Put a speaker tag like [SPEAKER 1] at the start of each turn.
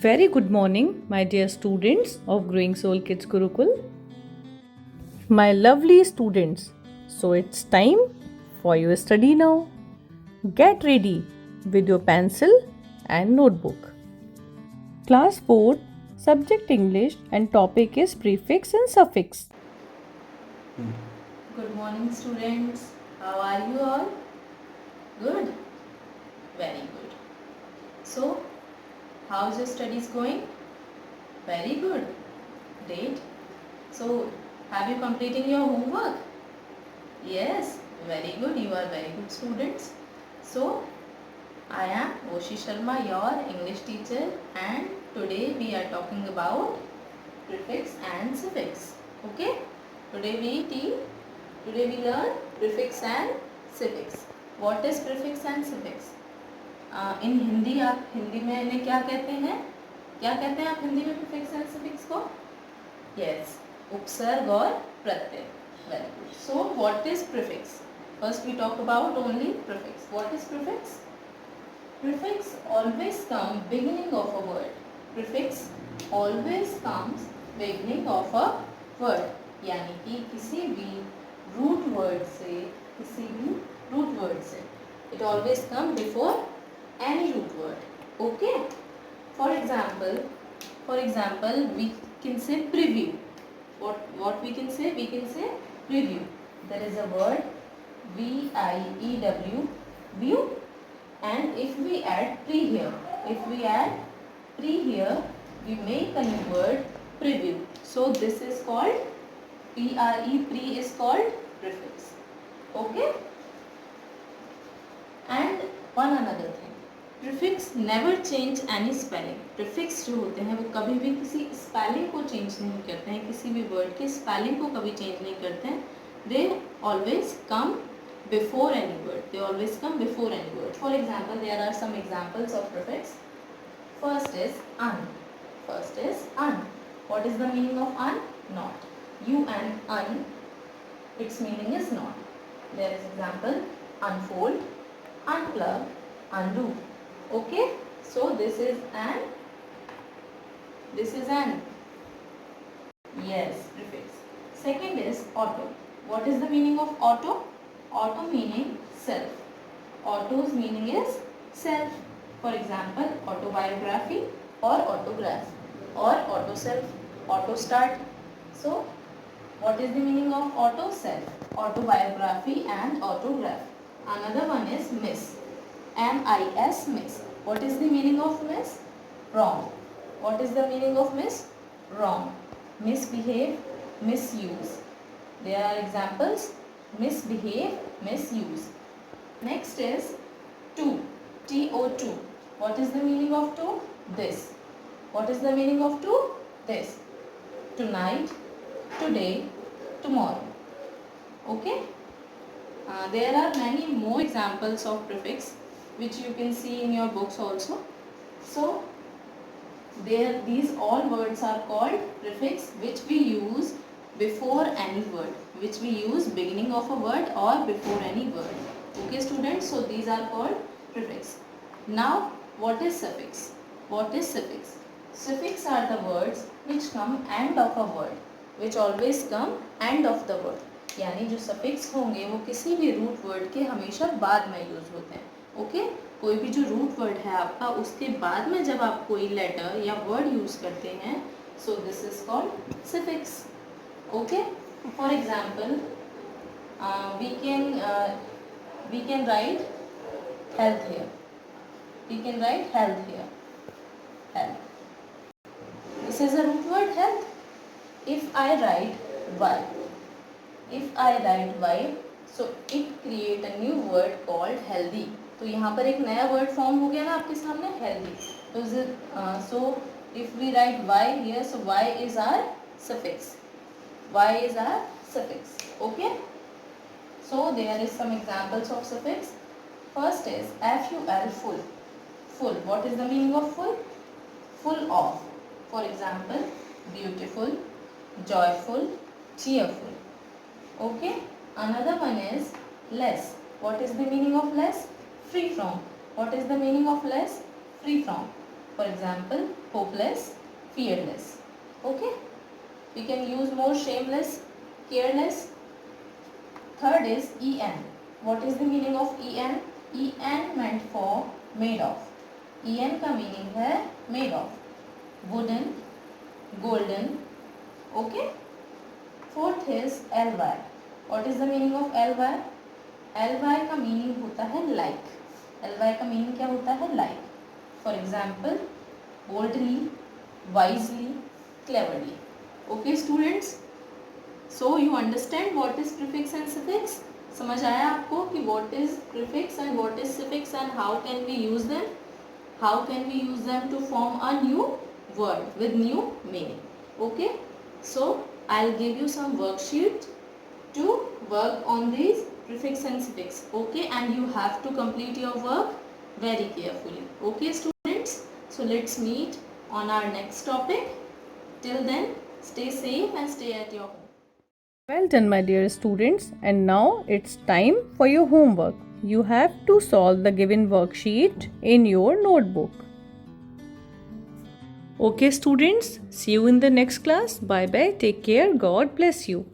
[SPEAKER 1] Very good morning, my dear students of Growing Soul Kids Gurukul. My lovely students, so it's time for your study now. Get ready with your pencil and notebook. Class 4, subject English, and topic is prefix and suffix.
[SPEAKER 2] Good morning, students. How are you all? Good? Very good. So, how's your studies going? Very good. Great. So, have you completed your homework? Yes, very good. You are very good students. So, I am Oshi Sharma, your English teacher, and today we are talking about prefix and suffix. Okay? Today we learn prefix and suffix. What is prefix and suffix? इन हिंदी आप हिंदी में इन्हें क्या कहते हैं? क्या कहते हैं आप हिंदी में प्रीफिक्स एंड सफिक्स को? यस, उपसर्ग और प्रत्यय. Very good. So what is prefix? First we talk about only prefix. What is prefix? Prefix always come beginning of a word. Prefix always comes beginning of a word. यानी कि किसी भी root word से it always come before any root word. Okay? For example, we can say preview. What we can say? We can say preview. There is a word VIEW, view. And if we add pre here, we make a new word preview. So this is called pre is called prefix. Okay? And one another thing, prefix never change any spelling. prefix जो होते हैं वो कभी भी किसी spelling को change नहीं करते हैं, किसी भी word के spelling को कभी change नहीं करते हैं. They always come before any word. They always come before any word. For example, there are some examples of prefix. First is un. What is the meaning of un? Not. You and un, its meaning is not. There is example unfold, unplug, undo. Okay? So this is an. Yes, prefix. Second is auto. What is the meaning of auto? Auto meaning self. Auto's meaning is self. For example, autobiography or autograph or auto self, auto start. So, what is the meaning of auto? Self, autobiography and autograph. Another one is miss. M-I-S, miss. What is the meaning of miss? Wrong. What is the meaning of miss? Wrong. Misbehave, misuse. There are examples. Misbehave, misuse. Next is to. T-O-2. What is the meaning of to? This. What is the meaning of to? This. Tonight, today, tomorrow. Okay? There are many more examples of prefix which you can see in your books also. So, these all words are called prefix which we use before any word, which we use beginning of a word or before any word. Okay students, so these are called prefix. Now what is suffix? What is suffix? Suffix are the words which come end of a word, which always come end of the word. यानी जो suffix होंगे वो किसी भी root word के हमेशा बाद में यूज होते हैं. ओके? कोई भी जो रूट वर्ड है आपका उसके बाद में जब आप कोई लेटर या वर्ड यूज करते हैं, so this is called suffix. Okay? For example we can write health here. Health. This is a root word, health. If I write y, so it create a new word called healthy. तो यहाँ पर एक नया word form हो गया ना आपके सामने, healthy. So if we write Y here, so Y is our suffix. Okay? So there is some examples of suffix. First is FUL, full. What is the meaning of full? Full of. For example, beautiful, joyful, cheerful. Okay? Another one is less. What is the meaning of less? Free from. What is the meaning of less? Free from. For example, hopeless, fearless. Okay? We can use more shameless, careless. Third is en. What is the meaning of en? En meant for made of. En का meaning है made of. Wooden, golden. Okay? Fourth is ly. What is the meaning of ly? ly का meaning होता है like. ly का meaning क्या होता है? like. For example, boldly, wisely, cleverly. Okay students? So you understand what is prefix and suffix? समझ आया आपको कि what is prefix and what is suffix and how can we use them? How can we use them to form a new word with new meaning? Okay? So I'll give you some worksheet to work on these prefix and suffix. Okay? And you have to complete your work very carefully. Okay students? So let's meet on our next topic. Till then, stay safe and stay at your home.
[SPEAKER 1] Well done, my dear students. And now it's time for your homework. You have to solve the given worksheet in your notebook. Okay, students, see you in the next class. Bye bye. Take care. God bless you.